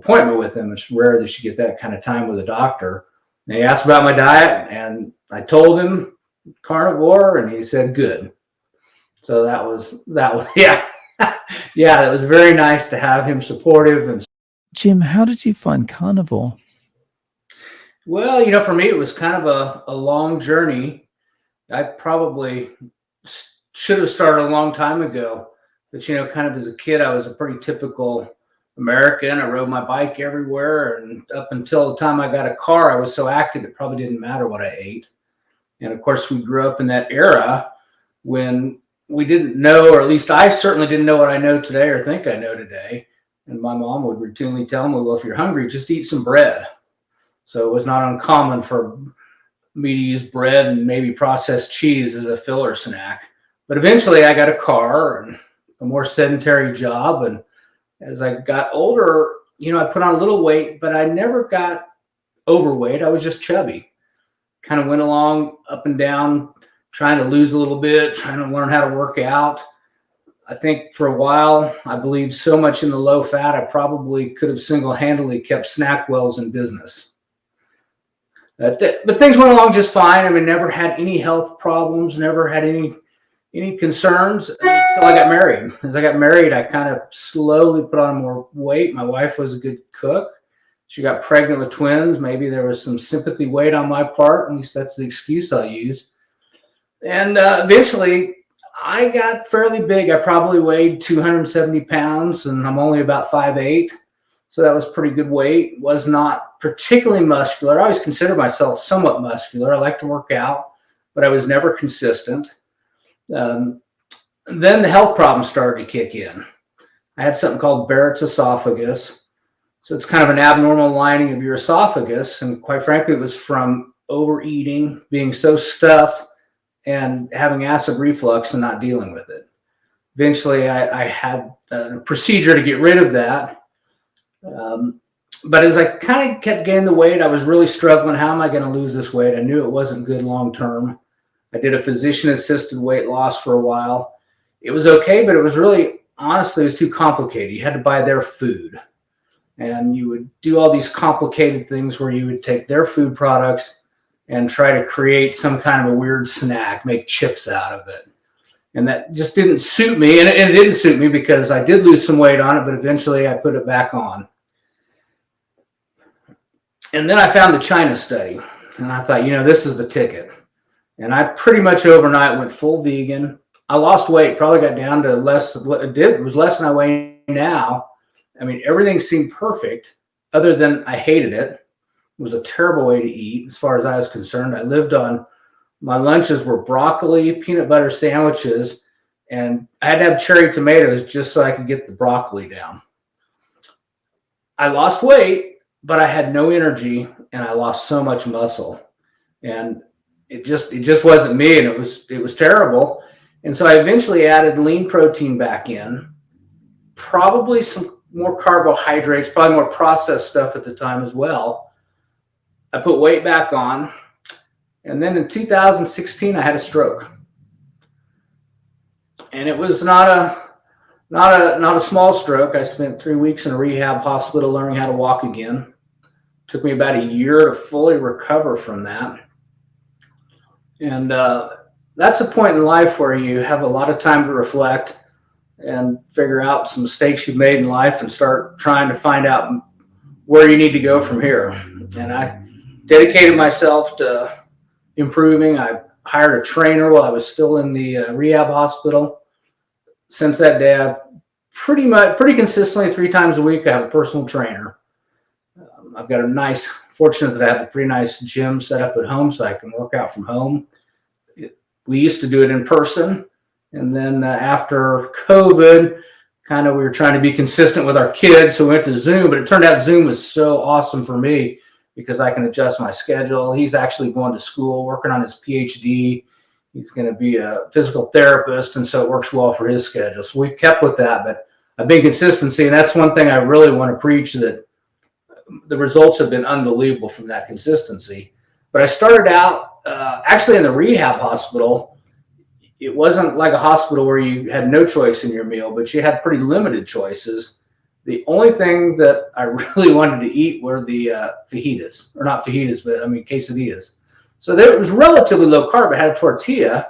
appointment with him. It's rare that you get that kind of time with a doctor. And he asked about my diet, and I told him carnivore, and he said good. So that was yeah. Yeah, it was very nice to have him supportive. And Jim, how did you find carnivore? well, for me, it was kind of a long journey. I probably should have started a long time ago. But, kind of as a kid, I was a pretty typical American. I rode my bike everywhere. And up until the time I got a car, I was so active, it probably didn't matter what I ate. And of course, we grew up in that era when we didn't know, or at least I certainly didn't know what I know today or think I know today. And my mom would routinely tell me, well, if you're hungry, just eat some bread. So it was not uncommon for me to use bread and maybe processed cheese as a filler snack. But eventually I got a car and a more sedentary job. And as I got older, I put on a little weight, but I never got overweight. I was just chubby. Kind of went along up and down, trying to lose a little bit, trying to learn how to work out. I think for a while, I believed so much in the low fat, I probably could have single-handedly kept SnackWell's in business. But things went along just fine. I mean, never had any health problems, never had any concerns until I got married. As I got married, I kind of slowly put on more weight. My wife was a good cook. She got pregnant with twins. Maybe there was some sympathy weight on my part. At least that's the excuse I'll use. And eventually, I got fairly big. I probably weighed 270 pounds, and I'm only about 5'8". So that was pretty good weight. Was not particularly muscular. I always considered myself somewhat muscular. I like to work out, but I was never consistent. Then the health problems started to kick in. I had something called Barrett's esophagus. So it's kind of an abnormal lining of your esophagus. And quite frankly, it was from overeating, being so stuffed, and having acid reflux and not dealing with it. Eventually, I had a procedure to get rid of that. But as I kind of kept gaining the weight, I was really struggling. How am I going to lose this weight? I knew it wasn't good long term. I did a physician-assisted weight loss for a while. It was okay, but it was really, honestly, it was too complicated. You had to buy their food. And you would do all these complicated things where you would take their food products and try to create some kind of a weird snack, make chips out of it. And that just didn't suit me. And it didn't suit me because I did lose some weight on it, but eventually I put it back on. And then I found the China study. And I thought, this is the ticket. And I pretty much overnight went full vegan. I lost weight, probably got down to less. It was less than I weigh now. I mean, everything seemed perfect other than I hated it. It was a terrible way to eat as far as I was concerned. I lived on, my lunches were broccoli, peanut butter sandwiches, and I had to have cherry tomatoes just so I could get the broccoli down. I lost weight, but I had no energy and I lost so much muscle. And it just wasn't me, and it was terrible. And so I eventually added lean protein back in, probably some more carbohydrates, probably more processed stuff at the time as well. I put weight back on, and then in 2016 I had a stroke, and it was not a small stroke. I spent 3 weeks in a rehab hospital learning how to walk again. It took me about a year to fully recover from that, and that's a point in life where you have a lot of time to reflect and figure out some mistakes you've made in life and start trying to find out where you need to go from here. And I dedicated myself to improving. I hired a trainer while I was still in the rehab hospital. Since that day, I've pretty consistently 3 times a week, I have a personal trainer. I've got fortunate that I have a pretty nice gym set up at home so I can work out from home. We used to do it in person. And then after COVID, we were trying to be consistent with our kids. So we went to Zoom, but it turned out Zoom was so awesome for me because I can adjust my schedule. He's actually going to school, working on his PhD. He's going to be a physical therapist, and so it works well for his schedule. So we've kept with that, but a big consistency, and that's one thing I really want to preach, that the results have been unbelievable from that consistency. But I started out actually in the rehab hospital. It wasn't like a hospital where you had no choice in your meal, but you had pretty limited choices. The only thing that I really wanted to eat were the fajitas, or not fajitas, but I mean quesadillas. So there, it was relatively low carb. It had a tortilla,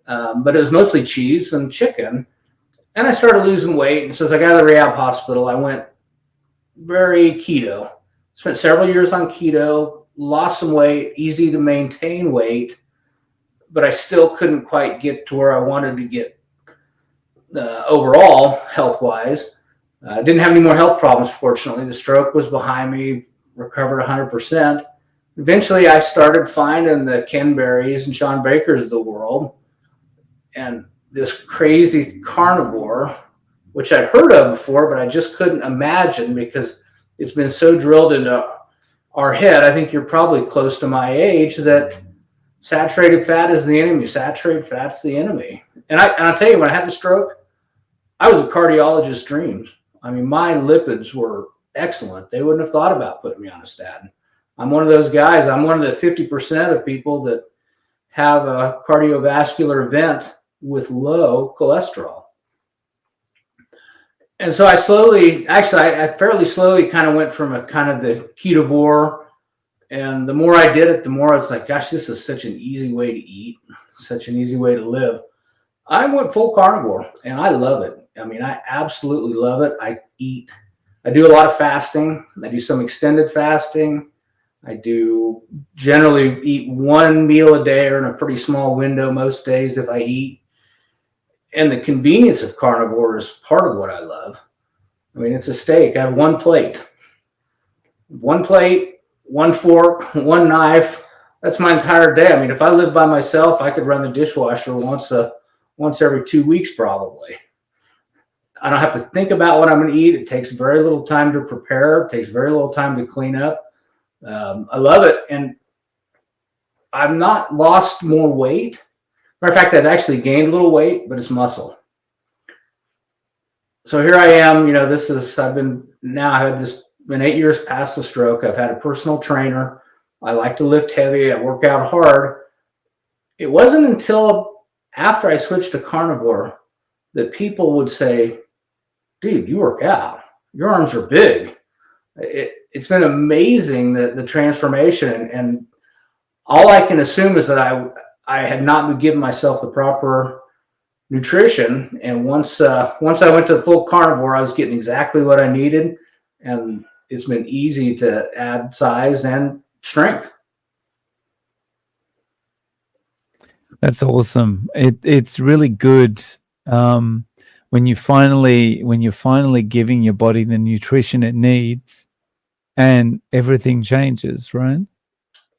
but it was mostly cheese and chicken. And I started losing weight. And so as I got out of the rehab hospital, I went very keto. Spent several years on keto, lost some weight, easy to maintain weight, but I still couldn't quite get to where I wanted to get overall health wise. I didn't have any more health problems, fortunately. The stroke was behind me, recovered 100%. Eventually, I started finding the Ken Berries and Sean Bakers of the world and this crazy carnivore, which I'd heard of before, but I just couldn't imagine because it's been so drilled into our head. I think you're probably close to my age that saturated fat is the enemy. Saturated fat's the enemy. And I'll tell you, when I had the stroke, I was a cardiologist's dreams. I mean, my lipids were excellent. They wouldn't have thought about putting me on a statin. I'm one of those guys. I'm one of the 50% of people that have a cardiovascular event with low cholesterol. And so I fairly slowly kind of went from a kind of the ketovore. And the more I did it, the more I was like, gosh, this is such an easy way to eat, such an easy way to live. I went full carnivore and I love it. I mean, I absolutely love it. I do a lot of fasting. I do some extended fasting. I do generally eat one meal a day or in a pretty small window most days if I eat. And the convenience of carnivore is part of what I love. I mean, it's a steak. I have one plate, one fork, one knife. That's my entire day. I mean, if I lived by myself, I could run the dishwasher once every 2 weeks probably. I don't have to think about what I'm going to eat. It takes very little time to prepare. It takes very little time to clean up. I love it. And I've not lost more weight. Matter of fact, I've actually gained a little weight, but it's muscle. So here I am, I've been 8 years past the stroke. I've had a personal trainer. I like to lift heavy. I work out hard. It wasn't until after I switched to carnivore that people would say, dude, you work out. Your arms are big. It's been amazing the transformation. And all I can assume is that I had not been giving myself the proper nutrition. And once I went to the full carnivore, I was getting exactly what I needed. And it's been easy to add size and strength. That's awesome. It's really good when you're finally giving your body the nutrition it needs, and everything changes, right?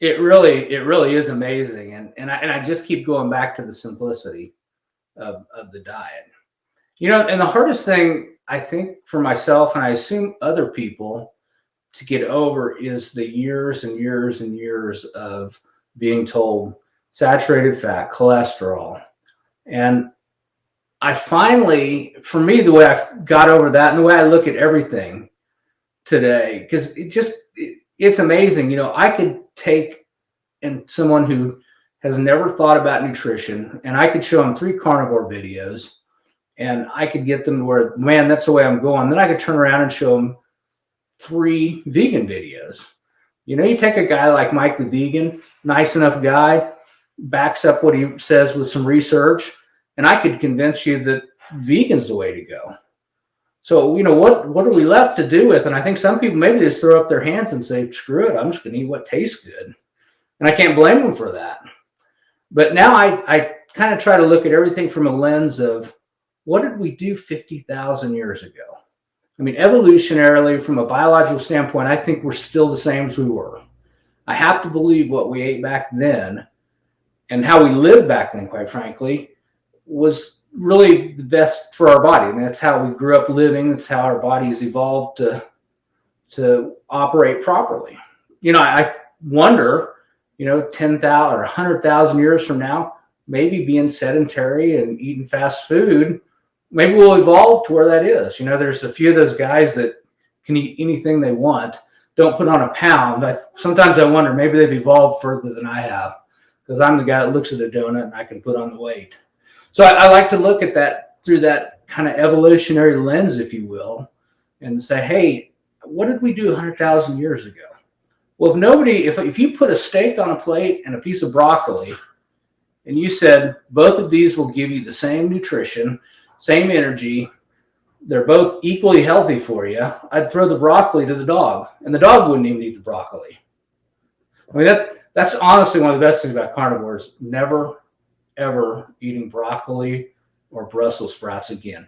It really is amazing, and I just keep going back to the simplicity of the diet. And the hardest thing I think for myself, and I assume other people, to get over is the years and years and years of being told saturated fat, cholesterol. And I finally, for me, the way I got over that and the way I look at everything today, because it's amazing. I could take someone who has never thought about nutrition and I could show them 3 carnivore videos and I could get them to where, man, that's the way I'm going. Then I could turn around and show them 3 vegan videos. You take a guy like Mike the Vegan, nice enough guy, backs up what he says with some research, and I could convince you that vegan's the way to go. So, what are we left to do with? And I think some people maybe just throw up their hands and say, screw it, I'm just going to eat what tastes good. And I can't blame them for that. But now I kind of try to look at everything from a lens of what did we do 50,000 years ago? I mean, evolutionarily, from a biological standpoint, I think we're still the same as we were. I have to believe what we ate back then and how we lived back then, quite frankly, was really the best for our body. I mean, that's how we grew up living. That's how our bodies evolved to operate properly. I wonder, 10,000 or 100,000 years from now, maybe being sedentary and eating fast food, maybe we'll evolve to where that is. There's a few of those guys that can eat anything they want, don't put on a pound. Sometimes I wonder, maybe they've evolved further than I have, because I'm the guy that looks at a donut and I can put on the weight. So I like to look at that through that kind of evolutionary lens, if you will, and say, hey, what did we do 100,000 years ago? Well, if you put a steak on a plate and a piece of broccoli, and you said both of these will give you the same nutrition, same energy, they're both equally healthy for you, I'd throw the broccoli to the dog, and the dog wouldn't even eat the broccoli. I mean, that's honestly one of the best things about carnivores. Never, ever eating broccoli or Brussels sprouts again.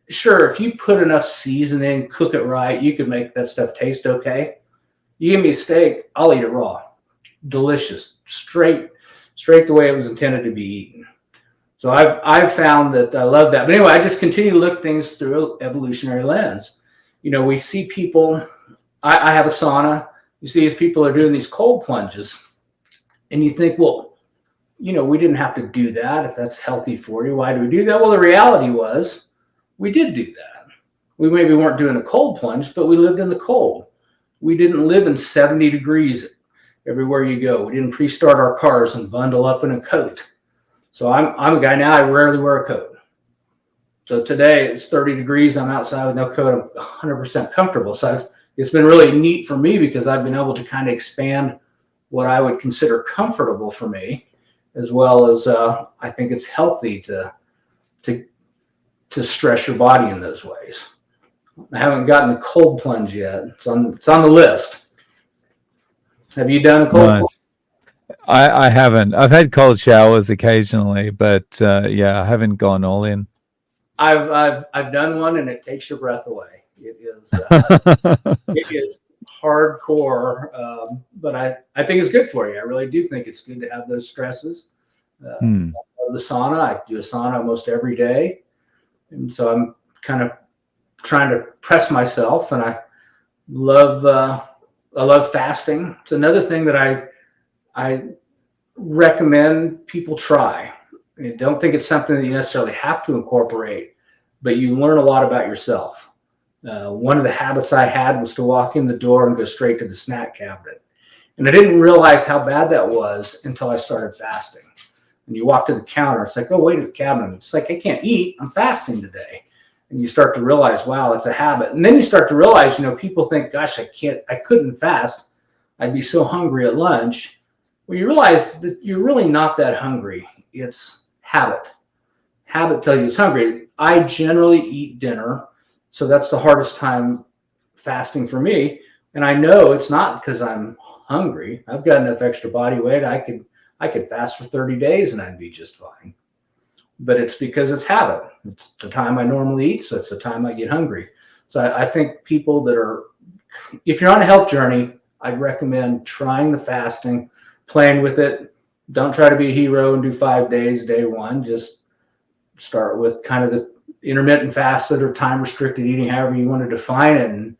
Sure, if you put enough seasoning, cook it right, you can make that stuff taste okay. You give me a steak, I'll eat it raw. Delicious, straight the way it was intended to be eaten. So I've found that I love that. But anyway, I just continue to look things through an evolutionary lens. We see people, I have a sauna. You see these people are doing these cold plunges, and you think, well, we didn't have to do that. If that's healthy for you, why do we do that? Well, the reality was we did do that. We maybe weren't doing a cold plunge, but we lived in the cold. We didn't live in 70 degrees everywhere you go. We didn't pre-start our cars and bundle up in a coat. So I'm a guy now, I rarely wear a coat. So today it's 30 degrees. I'm outside with no coat. I'm 100% comfortable. So it's been really neat for me because I've been able to kind of expand what I would consider comfortable for me, as well as I think it's healthy to stress your body in those ways. I haven't gotten the cold plunge yet. It's on the list. Have you done a cold plunge? I haven't. I've had cold showers occasionally, but yeah, I haven't gone all in. I've done one, and it takes your breath away. It is hardcore, but I think it's good for you. I really do think it's good to have those stresses. The sauna, I do a sauna almost every day, and so I'm kind of trying to press myself, and I love fasting. It's another thing that I recommend people try. I don't think it's something that you necessarily have to incorporate, but you learn a lot about yourself. One of the habits I had was to walk in the door and go straight to the snack cabinet. And I didn't realize how bad that was until I started fasting. When you walk to the counter, it's like, oh, wait at the cabinet. It's like, I can't eat. I'm fasting today. And you start to realize, wow, it's a habit. And then you start to realize, people think, gosh, I couldn't fast. I'd be so hungry at lunch. Well, you realize that you're really not that hungry. It's habit. Habit tells you it's hungry. I generally eat dinner, so that's the hardest time fasting for me. And I know it's not because I'm hungry. I've got enough extra body weight. I could fast for 30 days and I'd be just fine. But it's because it's habit. It's the time I normally eat, so it's the time I get hungry. So I think people that if you're on a health journey, I'd recommend trying the fasting, playing with it. Don't try to be a hero and do 5 days day one. Just start with kind of the intermittent fasted or time restricted eating, however you want to define it,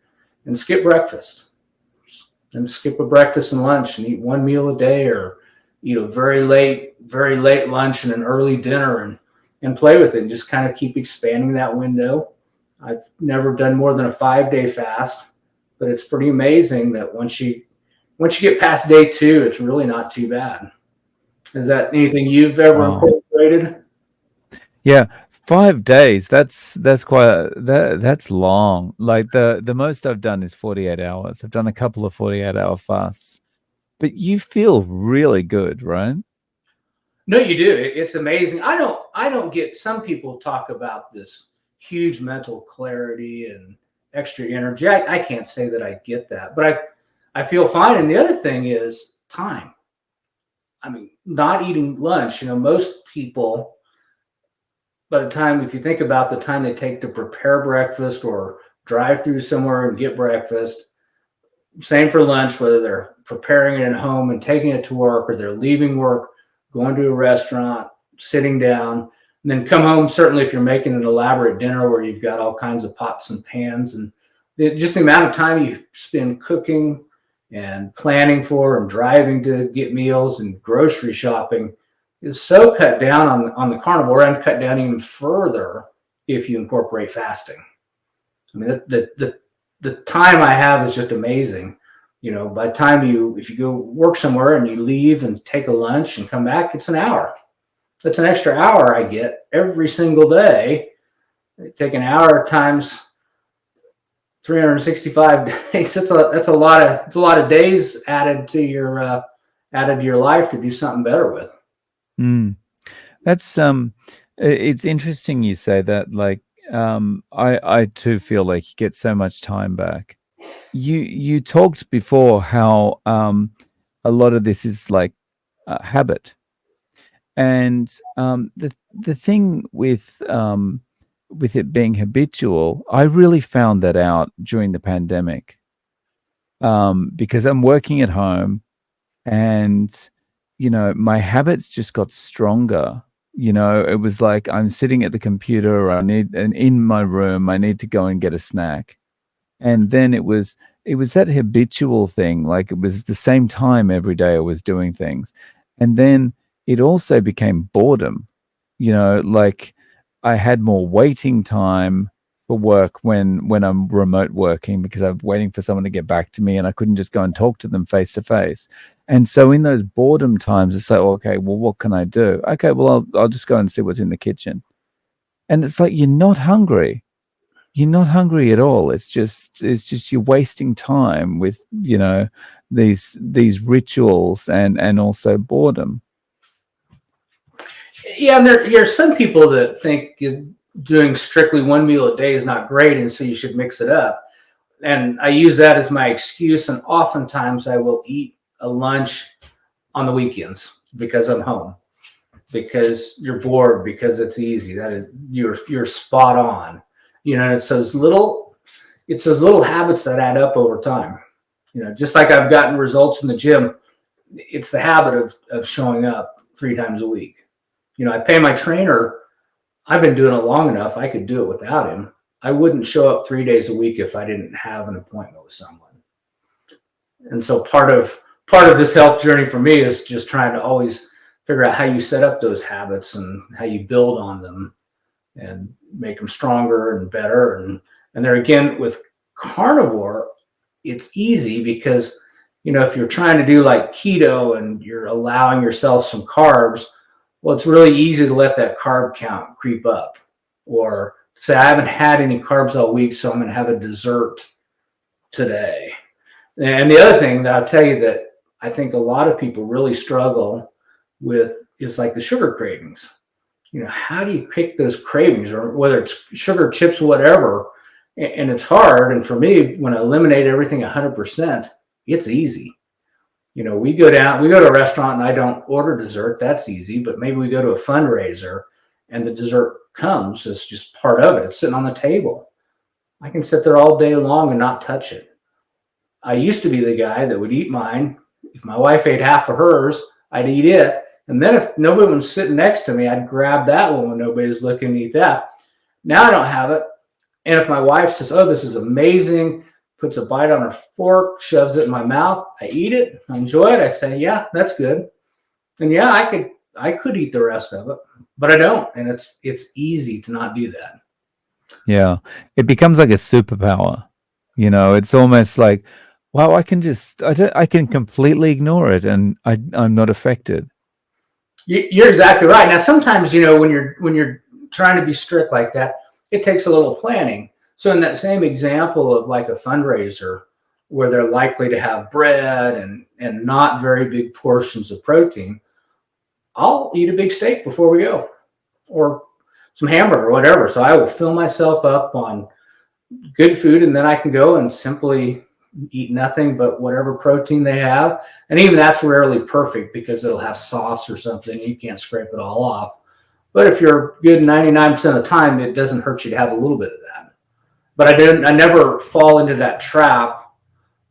and skip breakfast. And skip a breakfast and lunch and eat one meal a day, or eat a very late lunch and an early dinner, and play with it and just kind of keep expanding that window. I've never done more than a 5-day fast, but it's pretty amazing that once you get past day 2, it's really not too bad. Is that anything you've ever incorporated? Yeah, 5 days. That's that's long. Like the most I've done is 48 hours. I've done a couple of 48-hour fasts, but you feel really good, right? No, you do. It's amazing. I don't get, some people talk about this huge mental clarity and extra energy. I can't say that I get that, but I feel fine. And the other thing is time. I mean, not eating lunch, most people, by the time, if you think about the time they take to prepare breakfast or drive through somewhere and get breakfast, same for lunch, whether they're preparing it at home and taking it to work, or they're leaving work, going to a restaurant, sitting down, and then come home. Certainly if you're making an elaborate dinner where you've got all kinds of pots and pans, and just the amount of time you spend cooking and planning for and driving to get meals and grocery shopping is so cut down on the carnivore, and cut down even further if you incorporate fasting. I mean, the time I have is just amazing. By the time if you go work somewhere and you leave and take a lunch and come back, it's an hour. That's an extra hour I get every single day. Take an hour times 365 days. That's a lot of days added to your life to do something better with. Mm. That's it's interesting you say that. Like, I too feel like you get so much time back. You talked before how a lot of this is like habit, and the thing with it being habitual, I really found that out during the pandemic, because I'm working at home, and my habits just got stronger. It was like I'm sitting at the computer, and in my room I need to go and get a snack, and then it was that habitual thing. Like, it was the same time every day I was doing things, and then it also became boredom. Like, I had more waiting time for work when I'm remote working, because I'm waiting for someone to get back to me, and I couldn't just go and talk to them face to face. And so in those boredom times, it's like, okay, well, what can I do? Okay, well, I'll just go and see what's in the kitchen. And it's like, you're not hungry. You're not hungry at all. It's just you're wasting time with, these rituals and also boredom. Yeah, and there's some people that think doing strictly one meal a day is not great, and so you should mix it up. And I use that as my excuse. And oftentimes I will eat a lunch on the weekends because I'm home, because you're bored, because it's easy. That is, you're spot on. It's those little habits that add up over time. Just like I've gotten results in the gym, it's the habit of showing up 3 times a week. I pay my trainer. I've been doing it long enough. I could do it without him. I wouldn't show up 3 days a week if I didn't have an appointment with someone. And so part of this health journey for me is just trying to always figure out how you set up those habits and how you build on them and make them stronger and better. And there again, with carnivore, it's easy because, if you're trying to do like keto and you're allowing yourself some carbs, well, it's really easy to let that carb count creep up, or say, I haven't had any carbs all week, so I'm going to have a dessert today. And the other thing that I'll tell you that I think a lot of people really struggle with is like the sugar cravings. How do you kick those cravings, or whether it's sugar, chips, whatever? And it's hard. And for me, when I eliminate everything 100%, it's easy. We go to a restaurant and I don't order dessert. That's easy. But maybe we go to a fundraiser and the dessert comes. It's just part of it. It's sitting on the table. I can sit there all day long and not touch it. I used to be the guy that would eat mine. If my wife ate half of hers, I'd eat it. And then if nobody was sitting next to me, I'd grab that one when nobody's looking to eat that. Now I don't have it. And if my wife says, "Oh, this is amazing," puts a bite on her fork, shoves it in my mouth, I eat it, I enjoy it. I say, "Yeah, that's good." And yeah, I could eat the rest of it, but I don't. And it's easy to not do that. Yeah, it becomes like a superpower. It's almost like, wow, I can completely ignore it, and I'm not affected. You're exactly right. Now, sometimes when you're trying to be strict like that, it takes a little planning. So, in that same example of like a fundraiser, where they're likely to have bread and not very big portions of protein, I'll eat a big steak before we go, or some hamburger or whatever. So I will fill myself up on good food, and then I can go and simply eat nothing but whatever protein they have. And even that's rarely perfect because it'll have sauce or something. You can't scrape it all off. But if you're good 99% of the time, it doesn't hurt you to have a little bit of that. But I never fall into that trap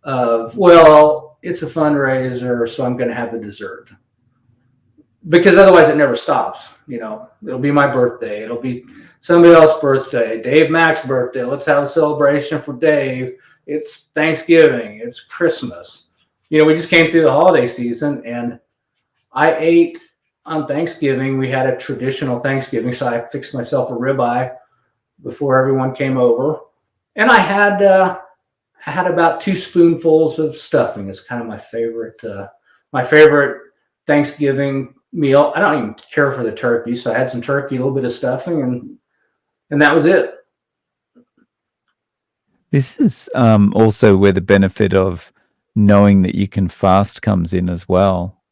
of, well, it's a fundraiser, so I'm going to have the dessert. Because otherwise it never stops. It'll be my birthday. It'll be somebody else's birthday, Dave Mack's birthday. Let's have a celebration for Dave. It's Thanksgiving. It's Christmas. We just came through the holiday season, and I ate on Thanksgiving. We had a traditional Thanksgiving, so I fixed myself a ribeye before everyone came over, and I had about 2 spoonfuls of stuffing. It's kind of my favorite Thanksgiving meal. I don't even care for the turkey, so I had some turkey, a little bit of stuffing, and that was it. This is also where the benefit of knowing that you can fast comes in as well,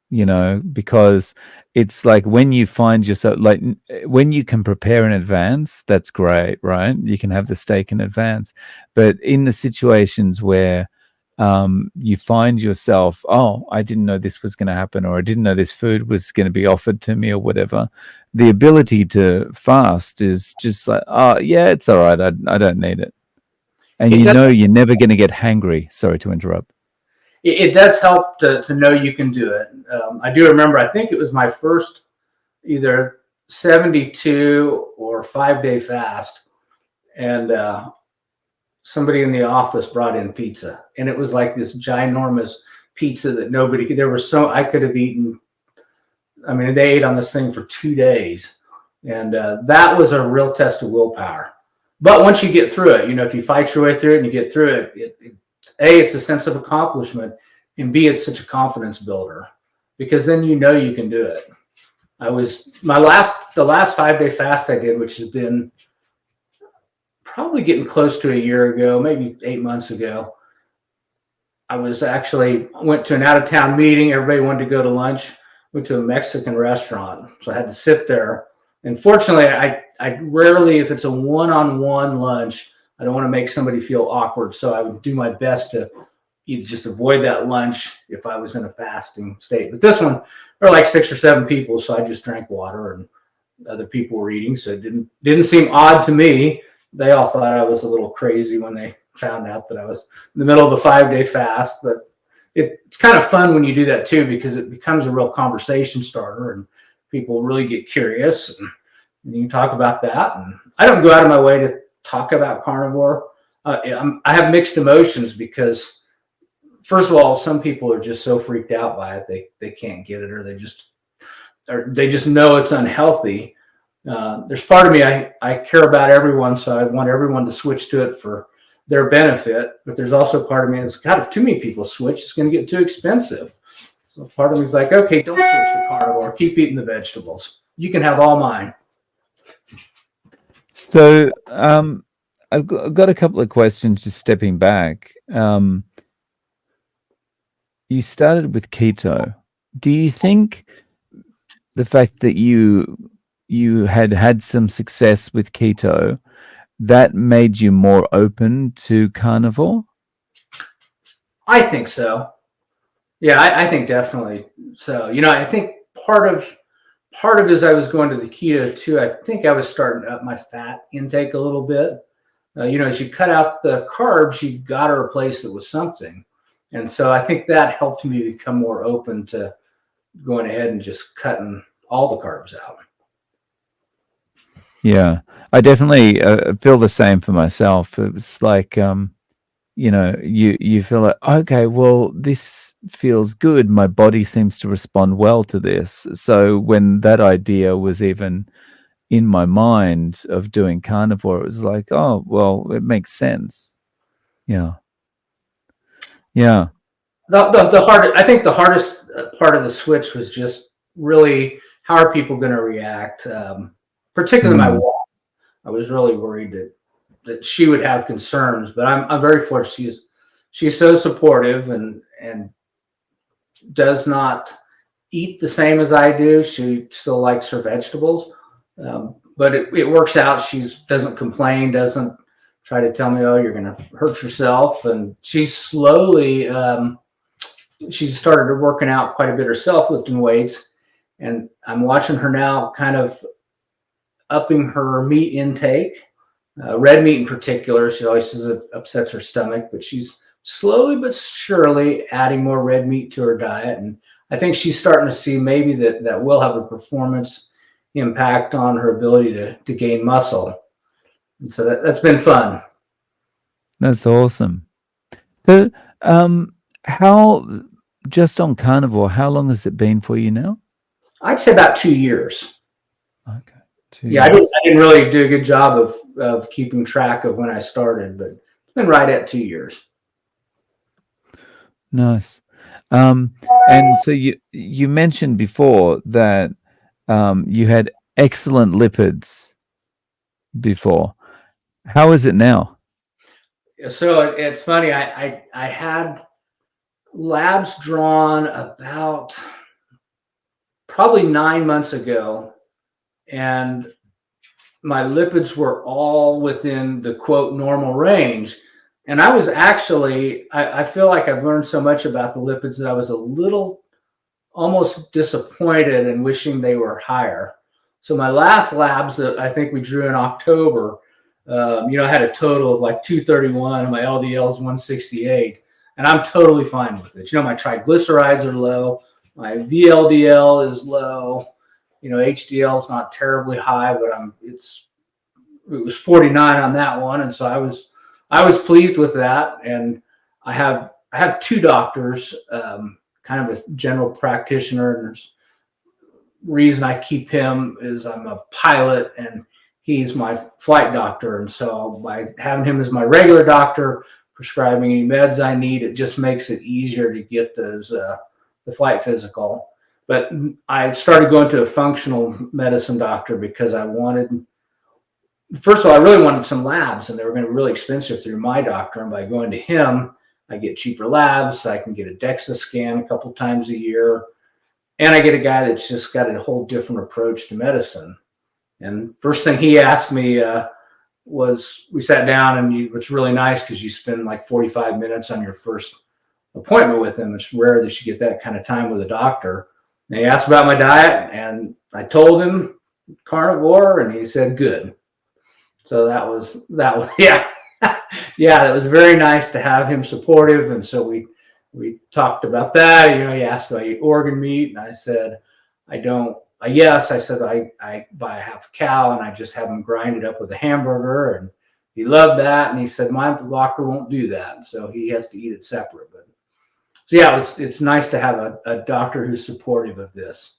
because it's like when you find yourself, like when you can prepare in advance, that's great, right? You can have the steak in advance. But in the situations where you find yourself, oh, I didn't know this was going to happen, or I didn't know this food was going to be offered to me, or whatever, the ability to fast is just like, oh, yeah, it's all right. I don't need it. And It does. you're never going to get hangry. Sorry to interrupt. It does help to know you can do it. I do remember. I think it was my first either 72 or 5 day fast, and somebody in the office brought in pizza, and it was like this ginormous pizza that nobody could. There was so I could have eaten. I mean, they ate on this thing for 2 days, and that was a real test of willpower. But once you get through it, if you fight your way through it and you get through it, it's a sense of accomplishment, and B, it's such a confidence builder because then you can do it. The last 5 day fast I did, which has been probably getting close to a year ago, maybe 8 months ago. I went to an out of town meeting. Everybody wanted to go to lunch. Went to a Mexican restaurant, so I had to sit there. And fortunately, I rarely, if it's a one-on-one lunch, I don't want to make somebody feel awkward. So I would do my best to just avoid that lunch if I was in a fasting state. But this one, there were like 6 or 7 people, so I just drank water, and other people were eating, so it didn't seem odd to me. They all thought I was a little crazy when they found out that I was in the middle of a 5 day fast. But it's kind of fun when you do that too, because it becomes a real conversation starter, and people really get curious, and you can talk about that. And I don't go out of my way to talk about carnivore. I have mixed emotions because, first of all, some people are just so freaked out by it they can't get it, or they just know it's unhealthy. There's part of me, I care about everyone, so I want everyone to switch to it for their benefit. But there's also part of me that's, God, if too many people switch, it's going to get too expensive. So part of me is like, okay, don't switch to carnivore. Keep eating the vegetables. You can have all mine. So I've got a couple of questions just stepping back. You started with keto. Do you think the fact that you had some success with keto, that made you more open to carnivore? I think so. Yeah, I think definitely so. I think part of as I was going to the keto too, I think I was starting up my fat intake a little bit. As you cut out the carbs, you've got to replace it with something. And so I think that helped me become more open to going ahead and just cutting all the carbs out. Yeah, I definitely feel the same for myself. It was like, you feel like, okay, well, this feels good. My body seems to respond well to this. So when that idea was even in my mind of doing carnivore, it was like, oh, well, it makes sense. Yeah. Yeah. I think the hardest part of the switch was just really, how are people going to react? Particularly my wife. I was really worried that she would have concerns, but I'm very fortunate. She's so supportive and does not eat the same as I do. She still likes her vegetables, but it works out. She doesn't complain, doesn't try to tell me, oh, you're going to hurt yourself. And she slowly, she started working out quite a bit herself, lifting weights. And I'm watching her now kind of upping her meat intake, red meat in particular. She always says it upsets her stomach, but she's slowly but surely adding more red meat to her diet. And I think she's starting to see maybe that will have a performance impact on her ability to gain muscle. And so that's been fun. That's awesome. So, how, just on carnivore, how long has it been for you now? I'd say about 2 years. Okay. Yeah, I didn't really do a good job of keeping track of when I started, but it's been right at 2 years. Nice. And so you mentioned before that you had excellent lipids before. How is it now? So it's funny. I had labs drawn about probably 9 months ago, and my lipids were all within the quote normal range. And I was actually, I feel like I've learned so much about the lipids that I was a little almost disappointed and wishing they were higher. So my last labs that I think we drew in October, I had a total of like 231 and my LDL is 168. And I'm totally fine with it. My triglycerides are low. My VLDL is low. HDL is not terribly high, but it was 49 on that one, and so I was pleased with that. And I have two doctors, kind of a general practitioner, and there's reason I keep him is I'm a pilot and he's my flight doctor, and so by having him as my regular doctor prescribing any meds I need, it just makes it easier to get those the flight physical. But I started going to a functional medicine doctor because I wanted, first of all, I really wanted some labs, and they were going to be really expensive through my doctor. And by going to him, I get cheaper labs. I can get a DEXA scan a couple times a year, and I get a guy that's just got a whole different approach to medicine. And first thing he asked me was, we sat down, and it's really nice because you spend like 45 minutes on your first appointment with him. It's rare that you get that kind of time with a doctor. And he asked about my diet, and I told him carnivore, and he said good. So that was yeah. Yeah, it was very nice to have him supportive. And so we talked about that. He asked if I eat organ meat, and I said I don't. Yes, I said I buy a half a cow and I just have him grind it up with a hamburger, and he loved that. And he said my doctor won't do that, so he has to eat it separate. But so yeah, it's nice to have a doctor who's supportive of this.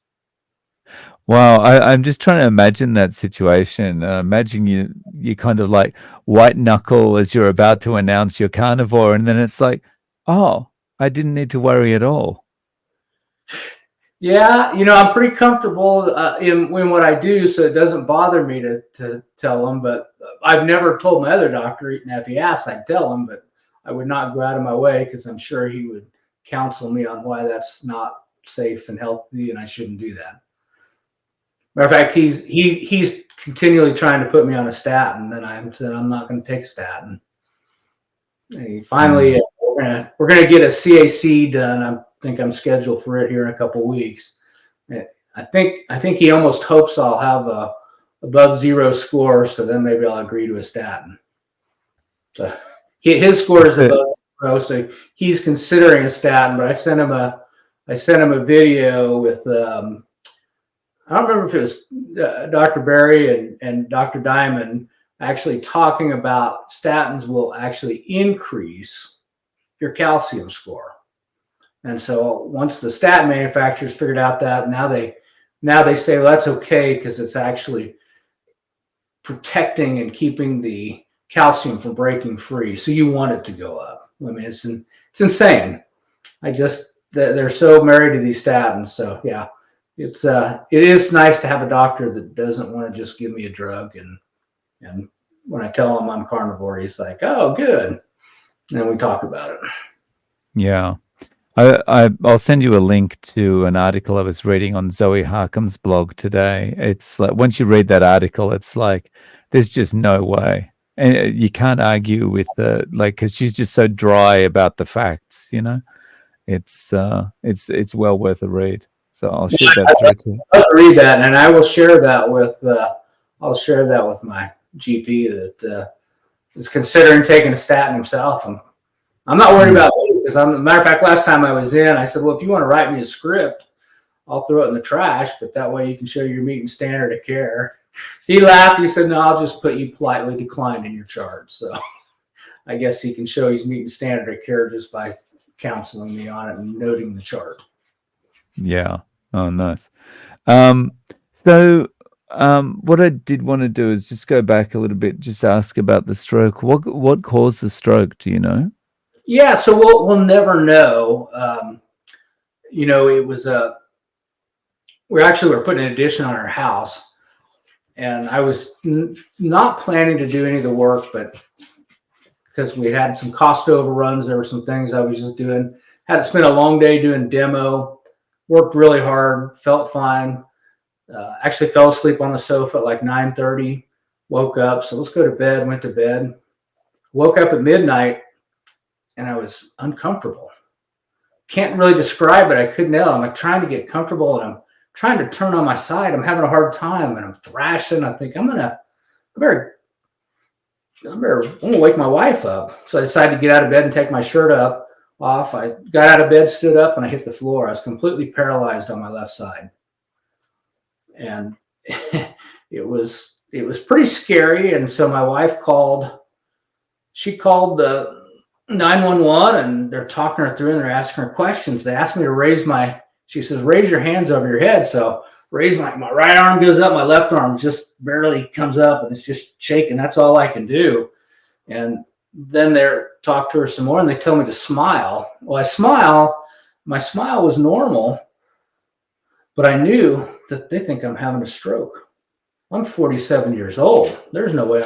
Wow, I'm just trying to imagine that situation. Imagine you kind of like white knuckle as you're about to announce your carnivore, and then it's like, oh, I didn't need to worry at all. Yeah, I'm pretty comfortable in what I do, so it doesn't bother me to tell them. But I've never told my other doctor. Now, if he asks, I'd tell him, but I would not go out of my way because I'm sure he would counsel me on why that's not safe and healthy, and I shouldn't do that. Matter of fact, he's continually trying to put me on a statin, and I said I'm not going to take a statin. And he finally, we're gonna get a CAC done. I think I'm scheduled for it here in a couple of weeks. I think he almost hopes I'll have a above zero score, so then maybe I'll agree to a statin. So his score is above zero, so he's considering a statin. But I sent him a video with I don't remember if it was Dr. Berry and Dr. Diamond actually talking about statins will actually increase your calcium score. And so once the statin manufacturers figured out that, now they say, well, that's okay because it's actually protecting and keeping the calcium from breaking free. So you want it to go up. I mean, it's insane. They're so married to these statins. So yeah, it is nice to have a doctor that doesn't want to just give me a drug. And when I tell him I'm carnivore, he's like, oh, good. And then we talk about it. Yeah. I'll send you a link to an article I was reading on Zoe Harkham's blog today. It's like once you read that article, it's like there's just no way, and you can't argue with because she's just so dry about the facts. It's well worth a read. So I'll shoot that through to you. I'll read that, and I will share that with my GP that is considering taking a statin himself. And I'm not worried about it because as a matter of fact, last time I was in, I said, well, if you want to write me a script, I'll throw it in the trash, but that way you can show your meeting standard of care. He laughed. He said, no, I'll just put you politely declined in your chart. So I guess he can show he's meeting standard of care just by counseling me on it and noting the chart. Yeah. Oh, nice. So what I did want to do is just go back a little bit, just ask about the stroke. What caused the stroke? Do you know? Yeah, so we'll never know. It was we're putting an addition on our house, and I was not planning to do any of the work, but because we had some cost overruns. There were some things I was just doing. Had to spend a long day doing demo. Worked really hard. Felt fine. Actually fell asleep on the sofa at like 9:30. Woke up. So let's go to bed. Went to bed. Woke up at midnight, and I was uncomfortable. Can't really describe it. I couldn't know. I'm like trying to get comfortable, and I'm trying to turn on my side. I'm having a hard time, and I'm thrashing. I think I'm gonna wake my wife up. So I decided to get out of bed and take my shirt off. I got out of bed, stood up, and I hit the floor. I was completely paralyzed on my left side, and it was pretty scary. And so my wife called. She called the 911, and they're talking her through, and they're asking her questions. They asked me to she says, raise your hands over your head. So raise my right arm goes up, my left arm just barely comes up, and it's just shaking. That's all I can do. And then they talk to her some more, and they tell me to smile. Well, I smile. My smile was normal, but I knew that they think I'm having a stroke. I'm 47 years old. There's no way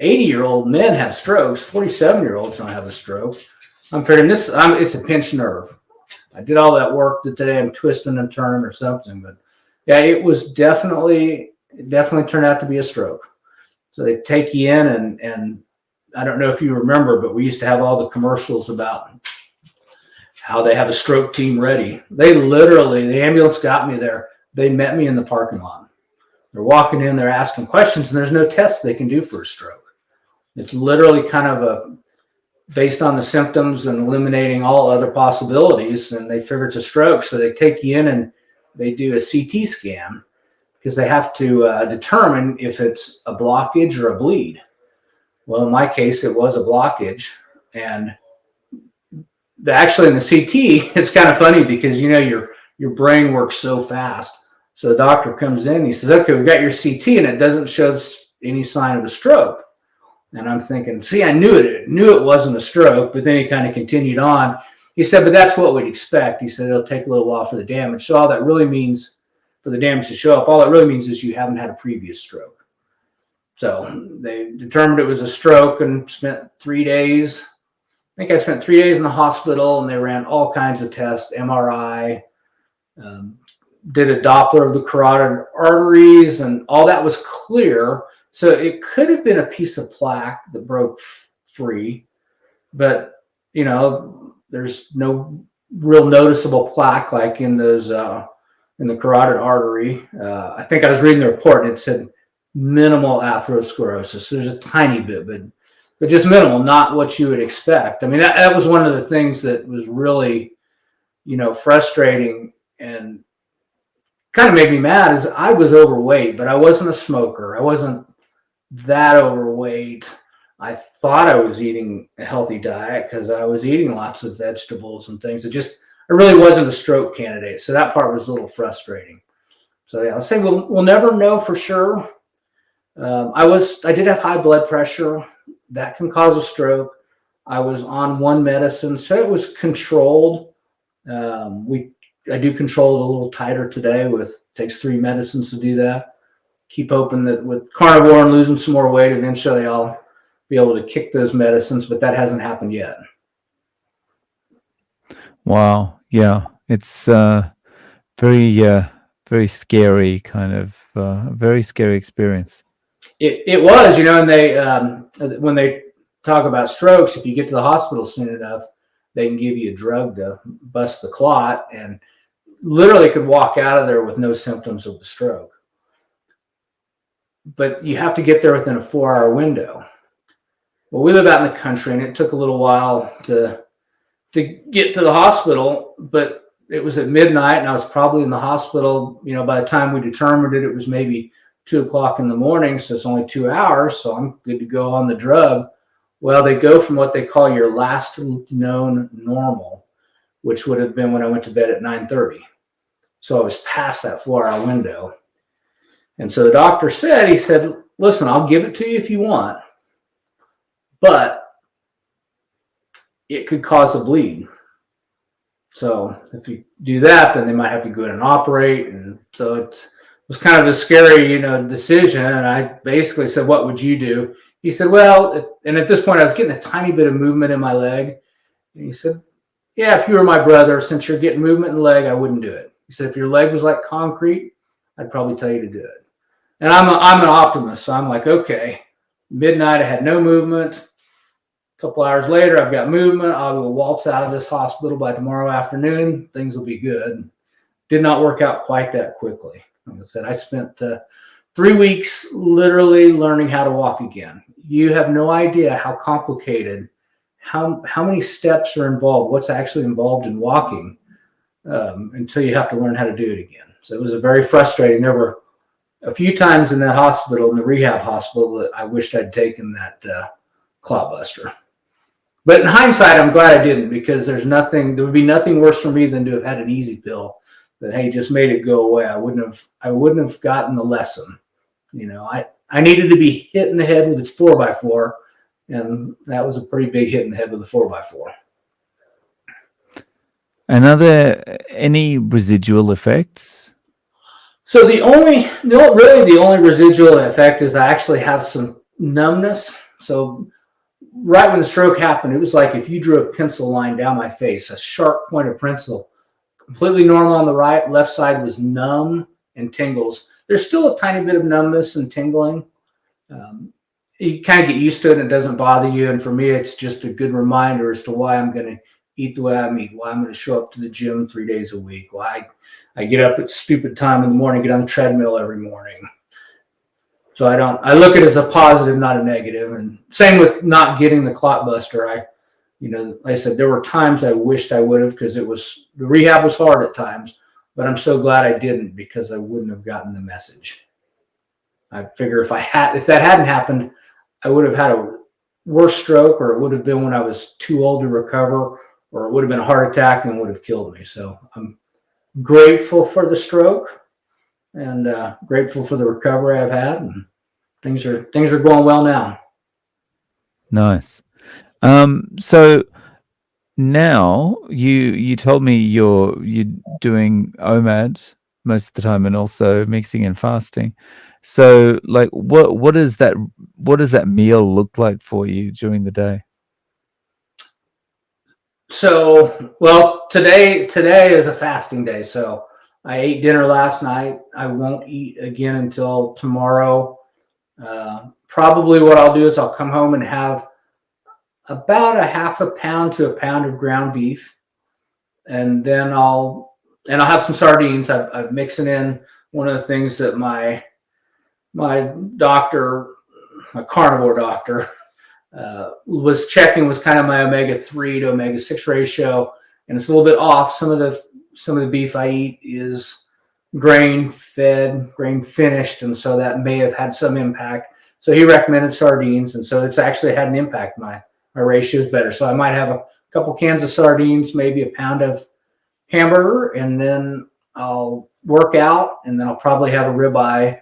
80-year-old men have strokes. 47-year-olds don't have a stroke. I'm figuring it's a pinched nerve. I did all that work that today I'm twisting and turning or something, but yeah, it definitely turned out to be a stroke. So they take you in, and I don't know if you remember, but we used to have all the commercials about how they have a stroke team ready. The ambulance got me there. They met me in the parking lot. They're walking in, they're asking questions, and there's no tests they can do for a stroke. It's literally kind of based on the symptoms and eliminating all other possibilities, and they figure it's a stroke. So they take you in and they do a CT scan because they have to determine if it's a blockage or a bleed. Well, in my case, it was a blockage. And actually in the CT, it's kind of funny because, your brain works so fast. So the doctor comes in, he says, okay, we got your CT, and it doesn't show any sign of a stroke. And I'm thinking, I knew it wasn't a stroke, but then he kind of continued on. He said, but that's what we'd expect. He said, it'll take a little while for the damage. So all that really means, for the damage to show up, all it really means is you haven't had a previous stroke. So they determined it was a stroke and spent 3 days. I think I spent 3 days in the hospital, and they ran all kinds of tests, MRI, did a Doppler of the carotid arteries, and all that was clear. So it could have been a piece of plaque that broke free, but there's no real noticeable plaque like in those in the carotid artery. I think I was reading the report, and it said minimal atherosclerosis. There's a tiny bit, but just minimal, not what you would expect. I mean, that was one of the things that was really, frustrating and kind of made me mad. Is I was overweight, but I wasn't a smoker. I wasn't that overweight. I thought I was eating a healthy diet because I was eating lots of vegetables and things. I really wasn't a stroke candidate. So that part was a little frustrating. So yeah, let's say we'll never know for sure. I did have high blood pressure. That can cause a stroke. I was on one medicine, so it was controlled. I do control it a little tighter today. Takes 3 medicines to do that. Keep hoping that with carnivore and losing some more weight, eventually I'll be able to kick those medicines, but that hasn't happened yet. Wow. Yeah. It's very scary, kind of very scary experience. It was, and they when they talk about strokes, if you get to the hospital soon enough, they can give you a drug to bust the clot, and literally could walk out of there with no symptoms of the stroke. But you have to get there within a 4-hour window. Well, we live out in the country, and it took a little while to get to the hospital, but it was at midnight, and I was probably in the hospital, by the time we determined it was maybe 2:00 in the morning. So it's only 2 hours. So I'm good to go on the drug. Well, they go from what they call your last known normal, which would have been when I went to bed at 9:30. So I was past that 4-hour window. And so the doctor said, listen, I'll give it to you if you want, but it could cause a bleed. So if you do that, then they might have to go in and operate. And so it was kind of a scary, decision. And I basically said, what would you do he said, well, and at this point I was getting a tiny bit of movement in my leg. And he said, yeah, if you were my brother, since you're getting movement in the leg, I wouldn't do it. He said, if your leg was like concrete, I'd probably tell you to do it. And I'm an optimist. So I'm like, okay, midnight, I had no movement. A couple hours later, I've got movement. I will waltz out of this hospital by tomorrow afternoon. Things will be good. Did not work out quite that quickly. Like I said, I spent 3 weeks literally learning how to walk again. You have no idea how complicated, how many steps are involved, what's actually involved in walking, until you have to learn how to do it again. So it was a very frustrating. There were a few times in that hospital, in the rehab hospital, that I wished I'd taken that clot buster. But in hindsight, I'm glad I didn't, because there would be nothing worse for me than to have had an easy pill that, hey, just made it go away. I wouldn't have gotten the lesson. I needed to be hit in the head with its 4x4, and that was a pretty big hit in the head with the 4x4. And are there any residual effects? So the only residual effect is I actually have some numbness. So right when the stroke happened, it was like if you drew a pencil line down my face, a sharp point of pencil, completely normal on the right, left side was numb and tingles. There's still a tiny bit of numbness and tingling. You kind of get used to it and it doesn't bother you. And for me, it's just a good reminder as to why I'm going to eat the way I eat, why I'm going to show up to the gym 3 days a week, why I get up at stupid time in the morning, get on the treadmill every morning. So I look at it as a positive, not a negative. And same with not getting the clot buster. Like I said, there were times I wished I would have, because the rehab was hard at times, but I'm so glad I didn't, because I wouldn't have gotten the message. I figure if that hadn't happened, I would have had a worse stroke, or it would have been when I was too old to recover, or it would have been a heart attack and would have killed me. So I'm grateful for the stroke, and grateful for the recovery I've had, and things are going well now. Nice. So now you told me you're doing OMAD most of the time, and also mixing and fasting. So like what does that meal look like for you during the day? So, well, today is a fasting day. So I ate dinner last night. I won't eat again until tomorrow. Probably what I'll do is I'll come home and have about a half a pound to a pound of ground beef, and then I'll have some sardines. I'm mixing in one of the things that my doctor, my carnivore doctor, was checking, was kind of my omega-3 to omega-6 ratio, and it's a little bit off. Some of the beef I eat is grain fed, grain finished, and so that may have had some impact. So he recommended sardines, and so it's actually had an impact. My ratio is better. So I might have a couple cans of sardines, maybe a pound of hamburger, and then I'll work out, and then I'll probably have a ribeye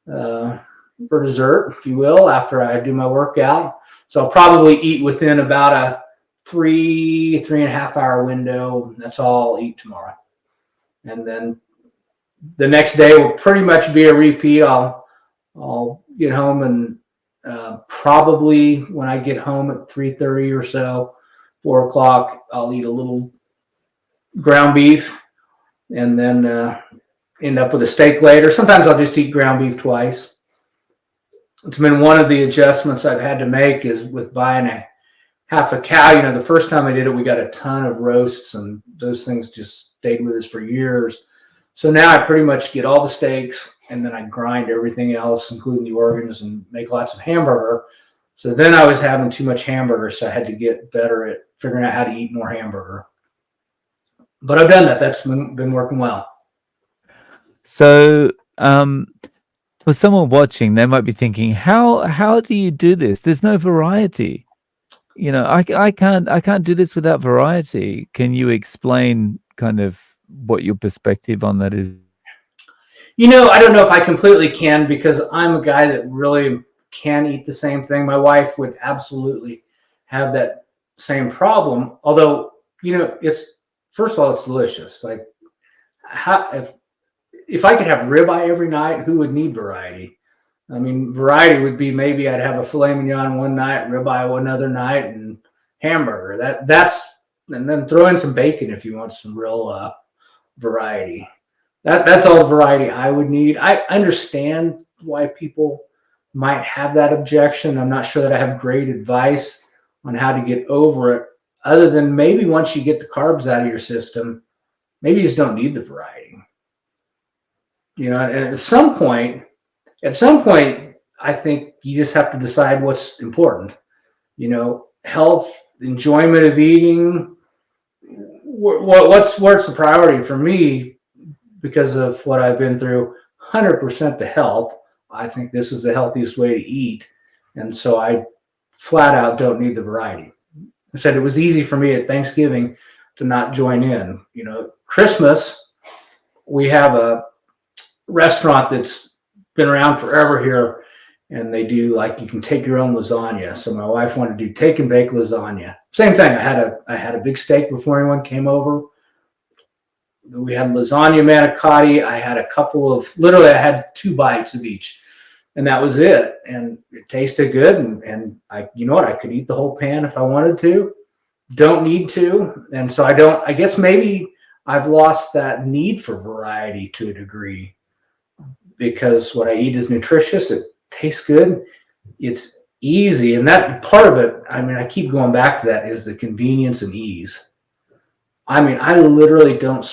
for dessert, if you will, after I do my workout. So I'll probably eat within about a 3.5 hour window. That's all I'll eat tomorrow. And then the next day will pretty much be a repeat. I'll get home, and probably when I get home at 3:30 or so, 4 o'clock, I'll eat a little ground beef, and then end up with a steak later. Sometimes I'll just eat ground beef twice. It's been one of the adjustments I've had to make, is with buying a half a cow. The first time I did it, we got a ton of roasts, and those things just stayed with us for years. So now I pretty much get all the steaks, and then I grind everything else, including the organs, and make lots of hamburger. So then I was having too much hamburger, so I had to get better at figuring out how to eat more hamburger. But I've done that. That's been working well. So for someone watching, they might be thinking, how do you do this? There's no variety. I can't do this without variety. Can you explain kind of what your perspective on that is? I don't know if I completely can, because I'm a guy that really can eat the same thing. My wife would absolutely have that same problem. Although, it's, first of all, it's delicious. Like, if I could have ribeye every night, who would need variety? I mean, variety would be maybe I'd have a filet mignon one night, ribeye one other night, and hamburger. And then throw in some bacon if you want some real variety. That's all the variety I would need. I understand why people might have that objection. I'm not sure that I have great advice on how to get over it, other than maybe once you get the carbs out of your system, maybe you just don't need the variety. And at some point, I think you just have to decide what's important. Health, enjoyment of eating. What's the priority for me? Because of what I've been through, 100% the health. I think this is the healthiest way to eat, and so I flat out don't need the variety. I said it was easy for me at Thanksgiving to not join in. Christmas, we have a restaurant that's been around forever here, and they do like you can take your own lasagna. So my wife wanted to do take and bake lasagna. Same thing. I had a big steak before anyone came over. We had lasagna manicotti. I had I had 2 bites of each, and that was it. And it tasted good. And I could eat the whole pan if I wanted to. Don't need to. And so I guess maybe I've lost that need for variety to a degree, because what I eat is nutritious. It tastes good. It's easy. And that part of it, I keep going back to that, is the convenience and ease. I literally don't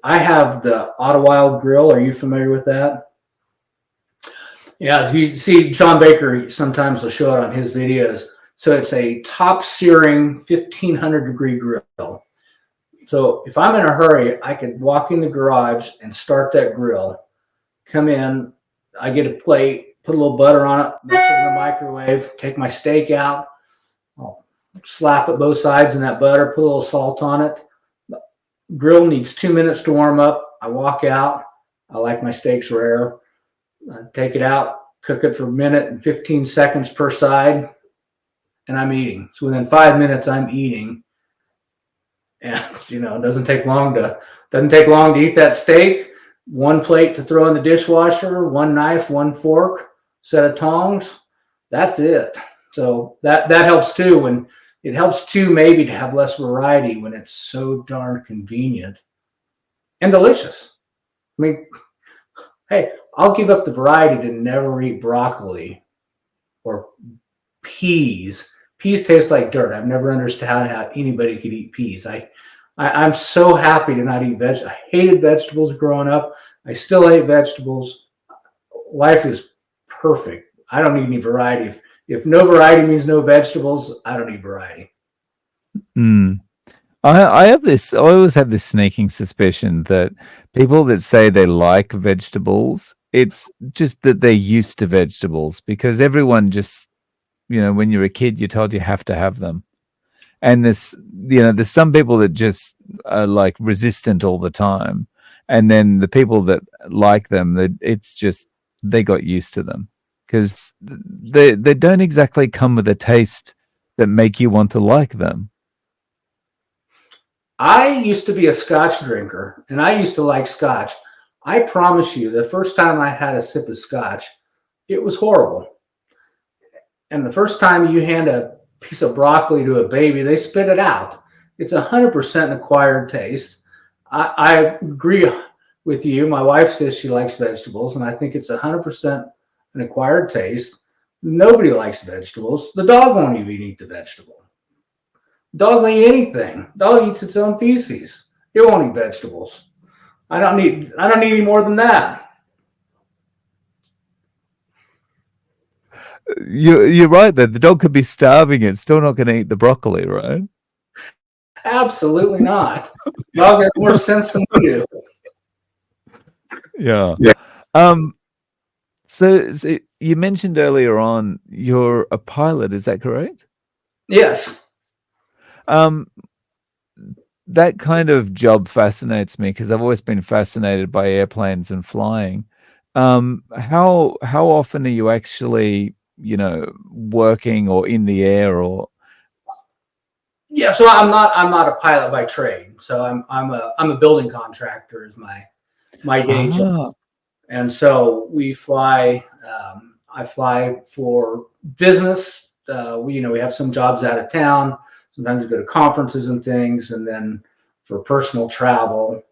I have the Auto-Wild grill. Are you familiar with that? Yeah, if you see John Baker, sometimes will show it on his videos. So it's a top searing 1500 degree grill. So if I'm in a hurry, I could walk in the garage and start that grill, come in, I get a plate, put a little butter on it, put it in the microwave, take my steak out, I'll slap it both sides in that butter, put a little salt on it. Grill needs 2 minutes to warm up. I walk out. I like my steaks rare. I take it out, cook it for a minute and 15 seconds per side, and I'm eating. So within 5 minutes, I'm eating. And it doesn't take long to eat that steak. 1 plate to throw in the dishwasher, 1 knife, 1 fork, set of tongs. That's it. So that helps too. It helps too, maybe, to have less variety when it's so darn convenient and delicious. Hey, I'll give up the variety to never eat broccoli or peas. Peas taste like dirt. I've never understood how anybody could eat peas. I'm so happy to not eat vegetables. I hated vegetables growing up. I still hate vegetables. Life is perfect. I don't need any variety. If no variety means no vegetables, I don't need variety. I always have this sneaking suspicion that people that say they like vegetables, it's just that they're used to vegetables, because everyone just, when you're a kid, you're told you have to have them. And there's some people that just are like resistant all the time. And then the people that like them, it's just, they got used to them, because they don't exactly come with a taste that make you want to like them. I used to be a Scotch drinker, and I used to like Scotch. I promise you, the first time I had a sip of Scotch, it was horrible. And the first time you hand a piece of broccoli to a baby, they spit it out. It's 100% an acquired taste. I agree with you. My wife says she likes vegetables, and I think it's 100% an acquired taste. Nobody likes vegetables. The dog won't even eat the vegetable. Dog won't eat anything. Dog eats its own feces. It won't eat vegetables. I don't need any more than that. You're right though. The dog could be starving. It's still not going to eat the broccoli, right? Absolutely not. Dog has more sense than we do. Yeah. So you mentioned earlier on you're a pilot. Is that correct? Yes. That kind of job fascinates me, because I've always been fascinated by airplanes and flying. How often are you actually, working or in the air or? Yeah, so I'm not a pilot by trade. So I'm a building contractor is my day job. And so we fly. I fly for business. We have some jobs out of town. Sometimes we go to conferences and things, and then for personal travel,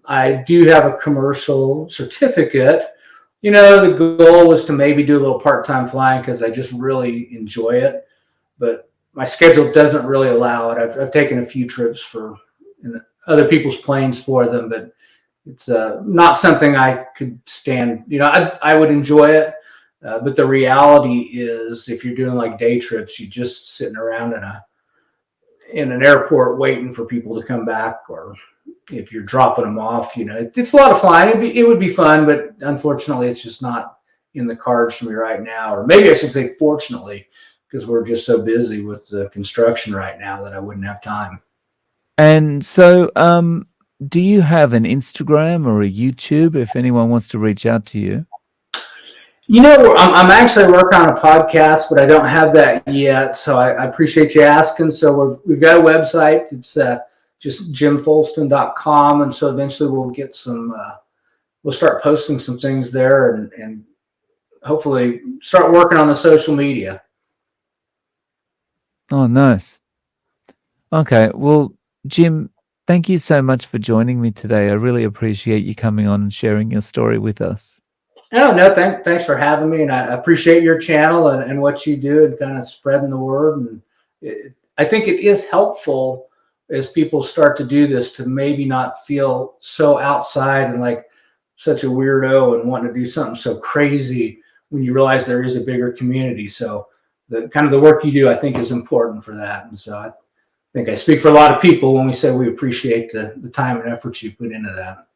I do have a commercial certificate. The goal was to maybe do a little part-time flying because I just really enjoy it, but my schedule doesn't really allow it. I've taken a few trips for other people's planes for them, but it's not something I could stand. I would enjoy it, but the reality is, if you're doing like day trips, you're just sitting around in an airport waiting for people to come back, or if you're dropping them off, it's a lot of flying. It would be fun, but unfortunately, it's just not in the cards for me right now. Or maybe I should say, fortunately, because we're just so busy with the construction right now that I wouldn't have time. And so, do you have an Instagram or a YouTube if anyone wants to reach out to you? I'm actually working on a podcast, but I don't have that yet. So I appreciate you asking. So we've got a website. It's just jimfolston.com. And so eventually we'll get we'll start posting some things there, and hopefully start working on the social media. Oh, nice. Okay. Well, Jim, thank you so much for joining me today. I really appreciate you coming on and sharing your story with us. Oh, no, thanks for having me. And I appreciate your channel and what you do and kind of spreading the word. And I think it is helpful as people start to do this to maybe not feel so outside and like such a weirdo and wanting to do something so crazy when you realize there is a bigger community. So the work you do, I think, is important for that. And so I think I speak for a lot of people when we say we appreciate the time and effort you put into that.